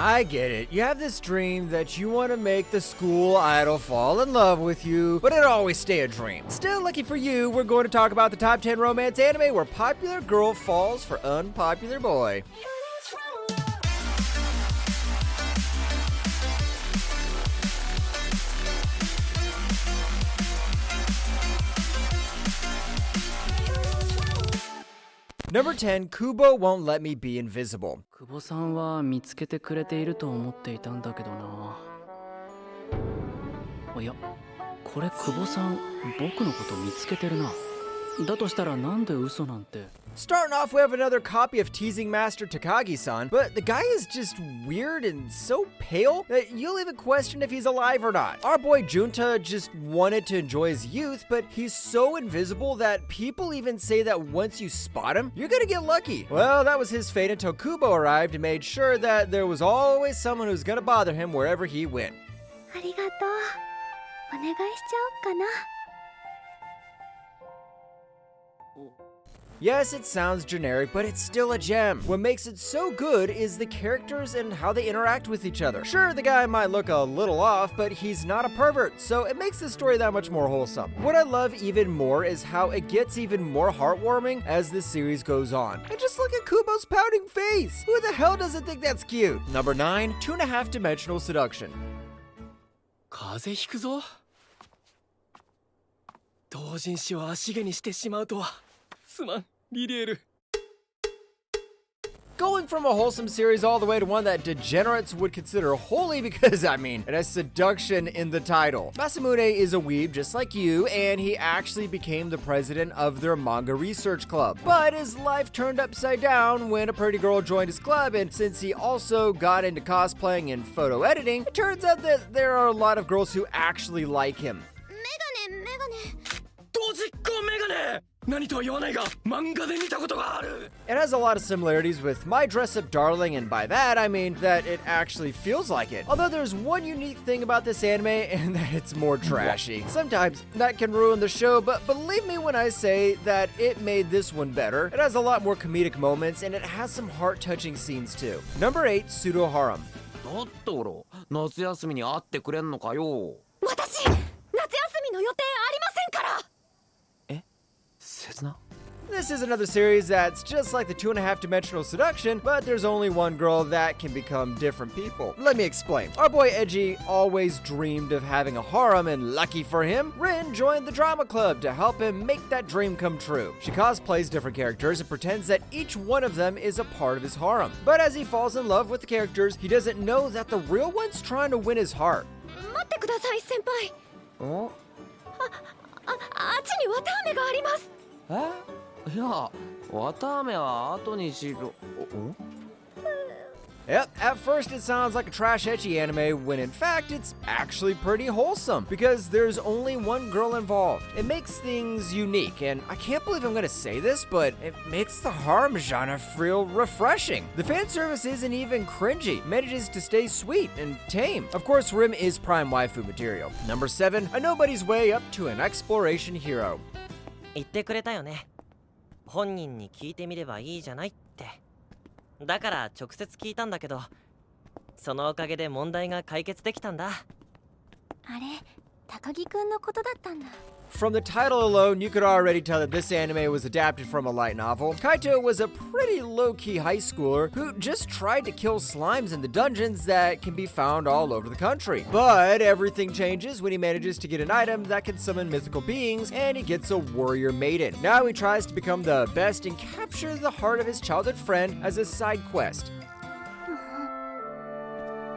I get it. You have this dream that you want to make the school idol fall in love with you, but it'll always stay a dream. Still, lucky for you, we're going to talk about the top 10 romance anime where popular girl falls for unpopular boy. Number 10, Kubo Won't Let Me Be Invisible. 久保さんは見つけてくれていると思っていたんだけどな。いや、これ久保さん、僕のこと見つけてるな。だとしたらなんで嘘なんて。 Starting off, we have another copy of teasing master Takagi-san, but the guy is just weird and so pale that you'll even question if he's alive or not. Our boy Junta just wanted to enjoy his youth, but he's so invisible that people even say that once you spot him, you're gonna get lucky. Well, that was his fate until Kubo arrived and made sure that there was always someone who's gonna bother him wherever he went. ありがとう。お願いしちゃおうかな。 Yes, it sounds generic, but it's still a gem. What makes it so good is the characters and how they interact with each other. Sure, the guy might look a little off, but he's not a pervert, so it makes the story that much more wholesome. What I love even more is how it gets even more heartwarming as the series goes on. And just look at Kubo's pouting face! Who the hell doesn't think that's cute? Number 9, 2.5 Dimensional Seduction. 風邪ひくぞ。同人誌を足毛にしてしまうとは。すまん、リリエル。 Going from a wholesome series all the way to one that degenerates would consider holy because, I mean, it has seduction in the title. Masamune is a weeb just like you, and he actually became the president of their manga research club. But his life turned upside down when a pretty girl joined his club, and since he also got into cosplaying and photo editing, it turns out that there are a lot of girls who actually like him. ドジっ子メガネ。 何とは言わないが、漫画で見たことがある。 It has a lot of similarities with My Dress-Up Darling, and by that I mean that it actually feels like it. Although there's one unique thing about this anime, and that it's more trashy. Sometimes that can ruin the show, but believe me when I say that it made this one better. It has a lot more comedic moments, and it has some heart-touching scenes too. Number 8, Pseudo Harem. だったら夏休みに会ってくれんのかよ。私、夏休みの予定ありませんから。 This is another series that's just like the 2.5 Dimensional Seduction, but there's only one girl that can become different people. Let me explain. Our boy Edgy always dreamed of having a harem, and lucky for him, Rin joined the drama club to help him make that dream come true. She cosplays different characters and pretends that each one of them is a part of his harem. But as he falls in love with the characters, he doesn't know that the real one's trying to win his heart. 待ってください、先輩。あっちに綿あめがあります。 いや、綿あめは後にしろ。Yep, at first it sounds like a trash ecchi anime when in fact it's actually pretty wholesome because there's only one girl involved. It makes things unique, and I can't believe I'm gonna say this, but it makes the harem genre feel refreshing. The fan service isn't even cringy, manages to stay sweet and tame. Of course, Rim is prime waifu material. Number 7, a nobody's way up to an exploration hero. 言ってくれたよね。本人に聞いてみればいいじゃないって。だから直接聞いたんだけど、そのおかげで問題が解決できたんだ。あれ、高木くんのことだったんだ。 From the title alone, you could already tell that this anime was adapted from a light novel. Kaito was a pretty low-key high schooler who just tried to kill slimes in the dungeons that can be found all over the country. But everything changes when he manages to get an item that can summon mythical beings, and he gets a warrior maiden. Now he tries to become the best and capture the heart of his childhood friend as a side quest.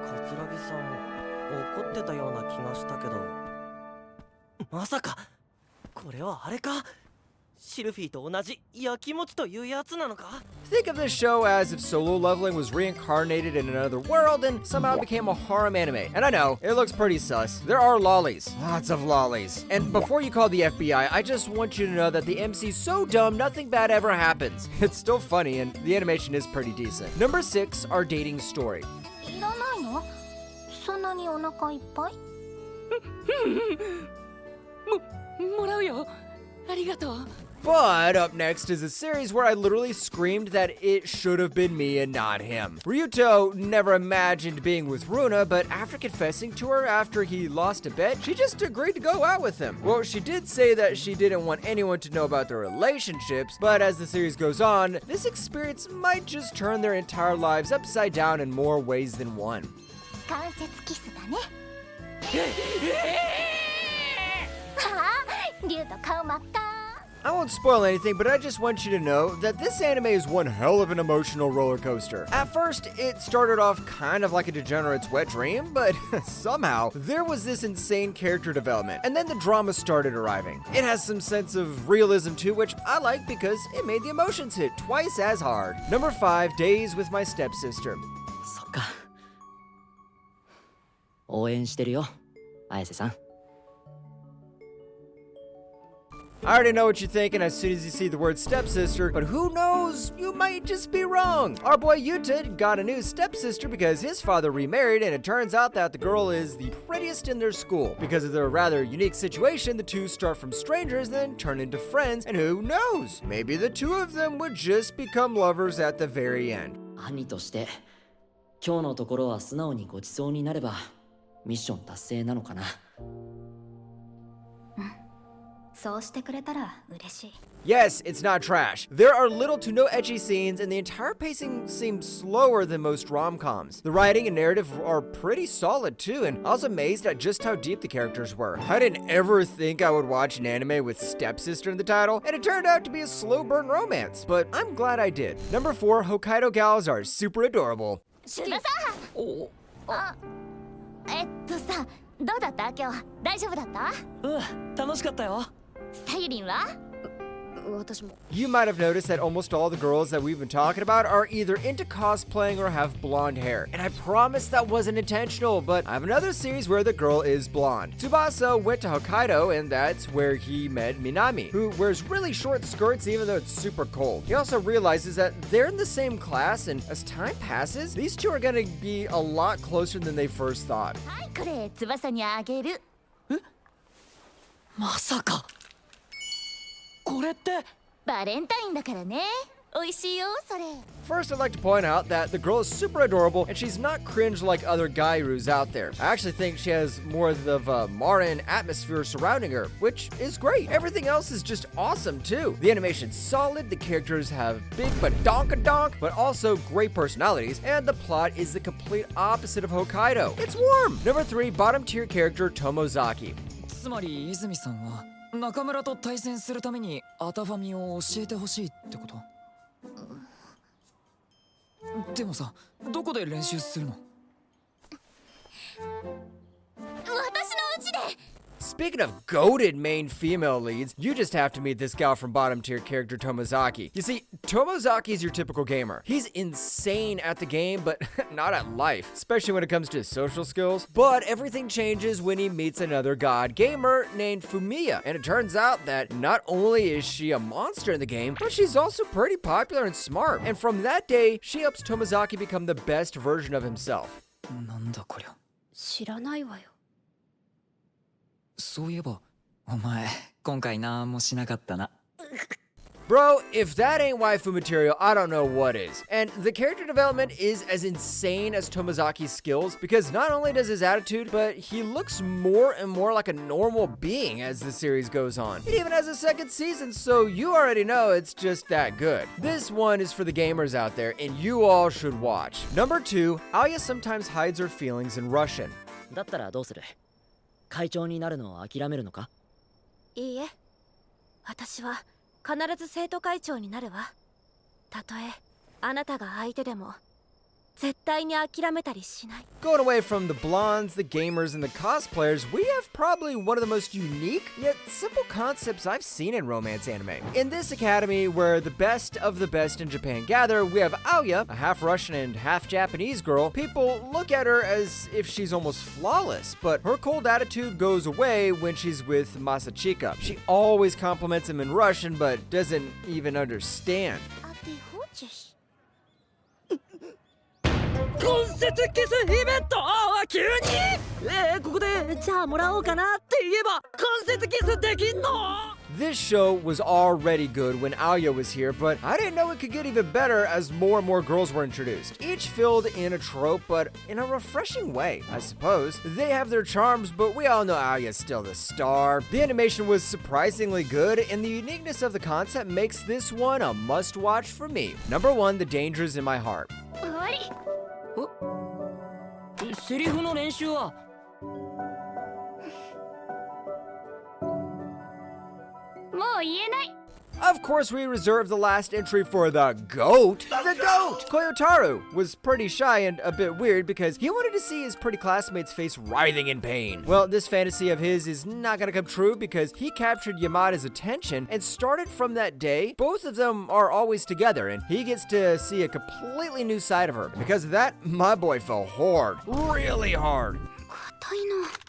桂木さん、怒ってたような気がしたけど、まさか。 これはあれかシルフィーと同じ焼き餅というやつなのか Think of this show as if solo leveling was reincarnated in another world and somehow became a harem anime. And I know, it looks pretty sus. There are lollies. Lots of lollies. And before you call the FBI, I just want you to know that the MC's so dumb, nothing bad ever happens. It's still funny, and the animation is pretty decent. Number 6, our dating story. いらないの？そんなにお腹いっぱい？もらうよ。ありがとう。But up next is a series where I literally screamed that it should have been me and not him. Ryuto never imagined being with Runa, but after confessing to her after he lost a bet, she just agreed to go out with him. Well, she did say that she didn't want anyone to know about their relationships, but as the series goes on, this experience might just turn their entire lives upside down in more ways than one. 関節キスだねああ竜と顔真っ赤 I won't spoil anything, but I just want you to know that this anime is one hell of an emotional roller coaster. At first, it started off kind of like a degenerate's wet dream, but somehow, there was this insane character development, and then the drama started arriving. It has some sense of realism too, which I like because it made the emotions hit twice as hard. Number 5, Days with My Stepsister. そっか応援してるよ綾瀬さん I already know what you're thinking as soon as you see the word stepsister, but who knows? You might just be wrong. Our boy Yuta got a new stepsister because his father remarried, and it turns out that the girl is the prettiest in their school. Because of their rather unique situation, the two start from strangers, then turn into friends, and who knows? Maybe the two of them would just become lovers at the very end. 兄として今日のところは素直にごちそうになればミッション達成なのかなそうしてくれたら嬉しい Yes, it's not trash. There are little to no ecchi scenes, and the entire pacing seems slower than most rom-coms. The writing and narrative are pretty solid too, and I was amazed at just how deep the characters were. I didn't ever think I would watch an anime with stepsister in the title, and it turned out to be a slow burn romance, but I'm glad I did. Number 4, Hokkaido gals are super adorable. シュナさんあさどうだった今日大丈夫だった楽しかったよさゆりんは私も You might have noticed that almost all the girls that we've been talking about are either into cosplaying or have blonde hair. And I promise that wasn't intentional, but I have another series where the girl is blonde. Tsubasa went to Hokkaido, and that's where he met Minami, who wears really short skirts even though it's super cold. He also realizes that they're in the same class, and as time passes, these two are gonna be a lot closer than they first thought. はいこれ翼にあげるまさかこれってバレンタインだからね美味しいよそれ First, I'd like to point out that the girl is super adorable, and she's not cringe like other gairus out there. I actually think she has more of a Marin atmosphere surrounding her, which is great. Everything else is just awesome too. The animation's solid, the characters have big badonka-donk, but also great personalities, and the plot is the complete opposite of Hokkaido. It's warm! Number 3, bottom tier character Tomozaki. つまり泉さんは中村と対戦するためにアタファミを教えてほしいってことでもさどこで練習するの私の家で Speaking of goated main female leads, you just have to meet this gal from bottom tier character Tomozaki. You see, Tomozaki's your typical gamer. He's insane at the game, but not at life, especially when it comes to his social skills. But everything changes when he meets another god gamer named Fumiya, and it turns out that not only is she a monster in the game, but she's also pretty popular and smart. And from that day, she helps Tomozaki become the best version of himself. なんだこりゃ知らないわよそういえばお前今回なんもしなかったな Bro, if that ain't waifu material, I don't know what is. And the character development is as insane as Tomozaki's skills, because not only does his attitude, but he looks more and more like a normal being as the series goes on. It even has a second season, so you already know it's just that good. This one is for the gamers out there, and you all should watch. Number 2, Aya sometimes hides her feelings in Russian. だったらどうする会長になるのを諦めるのかいいえ私は必ず生徒会長になるわたとえあなたが相手でも絶対に諦めたりしない Going away from the blondes, the gamers, and the cosplayers, we have probably one of the most unique, yet simple concepts I've seen in romance anime. In this academy, where the best of the best in Japan gather, we have Aoya, a half-Russian and half-Japanese girl. People look at her as if she's almost flawless, but her cold attitude goes away when she's with Masachika. She always compliments him in Russian, but doesn't even understand. あてほちし根節キスイベント急にここでじゃあもらおうかなって言えば根節キスできんの This show was already good when Aoya was here, but I didn't know it could get even better as more and more girls were introduced. Each filled in a trope, but in a refreshing way, I suppose. They have their charms, but we all know Aoya's still the star. The animation was surprisingly good, and the uniqueness of the concept makes this one a must-watch for me. Number 1, The Dangers in My Heart. セリフの練習はもう言えない。 Of course, we reserved the last entry for the GOAT. The GOAT! Koyotaru was pretty shy and a bit weird because he wanted to see his pretty classmate's face writhing in pain. Well, this fantasy of his is not gonna come true because he captured Yamada's attention, and started from that day, both of them are always together, and he gets to see a completely new side of her. And because of that, my boy fell hard. Really hard. 硬いの。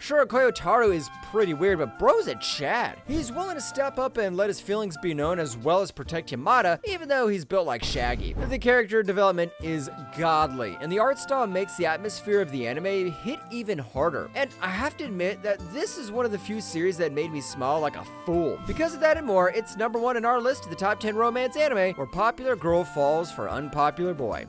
Sure, Koyotaru is pretty weird, but bro's a Chad. He's willing to step up and let his feelings be known as well as protect Yamada, even though he's built like Shaggy. The character development is godly, and the art style makes the atmosphere of the anime hit even harder. And I have to admit that this is one of the few series that made me smile like a fool. Because of that and more, it's number 1 in our list of the top 10 romance anime where popular girl falls for unpopular boy.